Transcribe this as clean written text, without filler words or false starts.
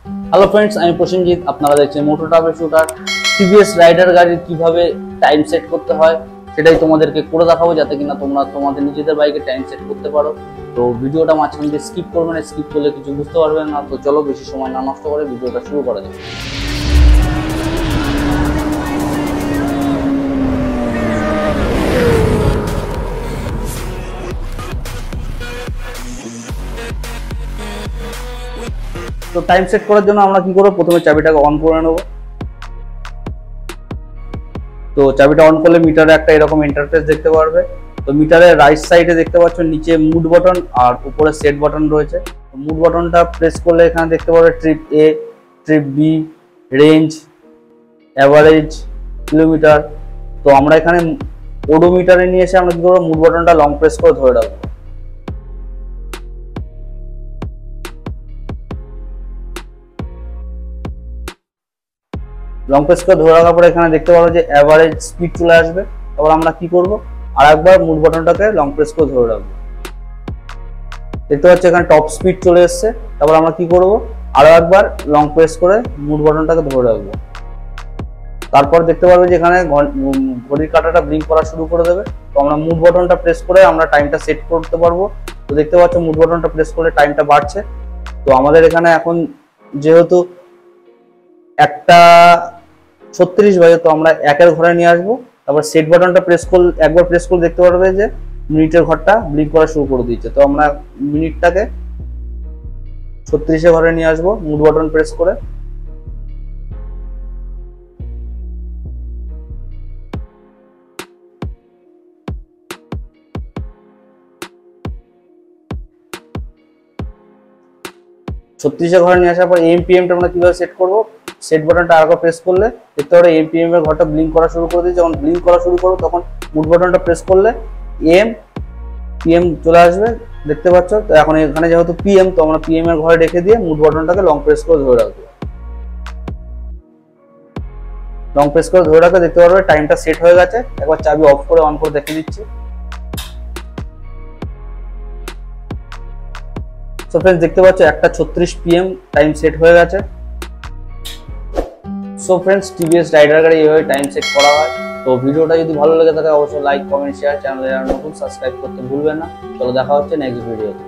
Hello friends, আমি প্রসেনজিৎ। আপনারা দেখছেন মোটো ট্রাভেল শুটার। টিভিএস রাইডার গাড়ির কিভাবে টাইম সেট করতে হয় সেটাই তোমাদেরকে করে দেখাবো, যাতে কিনা তোমরা তোমাদের নিজেদের বাইকে টাইম সেট করতে পারো। তো ভিডিওটা মাঝখান দিয়ে স্কিপ করবেন, স্কিপ করলে কিছু বুঝতে পারবেন না। তো চলো বেশি সময় না নষ্ট করে ভিডিওটা শুরু করা যাক। তো টাইম সেট করার জন্য আমরা কি করবো, প্রথমে চাবিটাকে অন করে নেব। তো চাবিটা অন করলে মিটারে একটা এরকম ইন্টারফেস দেখতে পারবে। তো মিটারের রাইট সাইডে দেখতে পাচ্ছ নিচে মুড বাটন আর উপরে সেট বাটন রয়েছে। মুড বাটনটা প্রেস করলে এখানে দেখতে পারবে trip A, trip B, range, average, kilometre. তো আমরা এখানে ওডোমিটারে নিয়ে এসে আমরা কি করবো, মুড বাটনটা লং প্রেস করে ধরে রাখবো। লং প্রেস করে ধরে রাখার পরে এখানে দেখতে পাবো যে অ্যাভারেজ স্পিড চলে আসবে। তারপর আমরা কি করব, আর একবার মুড বাটনটাকে লং প্রেস করে ধরে রাখবো। দেখতে পাচ্ছি এখানে টপ স্পিড চলে এসছে। তারপর আমরা কি করব, আরো একবার লং প্রেস করে মুড বাটনটাকে ধরে রাখবো। তারপর দেখতে পারবে যে এখানে ঘড়ির কাঁটাটা ব্লিঙ্ক করা শুরু করে দেবে। তো আমরা মুড বাটনটা প্রেস করে আমরা টাইমটা সেট করতে পারবো। তো দেখতে পাচ্ছ মুড বাটনটা প্রেস করলে টাইমটা বাড়ছে। তো আমাদের এখানে এখন যেহেতু 1:36 বাজে, তো আমরা একের ঘরে নিয়ে আসবো। তারপর সেট বাটনটা একবার প্রেস করলে দেখতে পারবে যে মিনিটের ঘরটা ব্লিঙ্ক করা শুরু করে দিচ্ছে। তো আমরা মিনিটটাকে 36 ঘরে নিয়ে আসবো মুড বাটন প্রেস করে। ঘরে নিয়ে আসার পর এমপিএমটা আমরা কিভাবে সেট করবো, সেট বাটনটা আরেকবার প্রেস করলে দেখতে পারো এমপিএম এর ঘরটা ব্লিঙ্ক করা শুরু করে দিয়েছে। যখন ব্লিঙ্ক করা শুরু করবো তখন মুড বাটনটা প্রেস করলে এম পিএম চলে আসবে, দেখতে পাচ্ছ। তো এখন এখানে যেহেতু পিএম, তো আমরা পিএম এর ঘরে রেখে দিয়ে মুড বাটনটাকে লং প্রেস করে ধরে রাখবো। লং প্রেস করে ধরে রাখলে দেখতে পারবে টাইমটা সেট হয়ে গেছে। একবার চাবি অফ করে অন করে দেখে দিচ্ছি। সো ফ্রেন্ডস, দেখতে পাচ্ছ 1:36 PM টাইম সেট হয়ে গেছে। সো ফ্রেন্ডস, টিভিএস রাইডার গাড়ি এইভাবে টাইম সেট করা হয়। তো ভিডিওটা যদি ভালো লেগে থাকে অবশ্যই লাইক, কমেন্ট, শেয়ার, চ্যানেলে নতুন সাবস্ক্রাইব করতে ভুলবেন না। চলো দেখা হচ্ছে নেক্সট ভিডিওতে।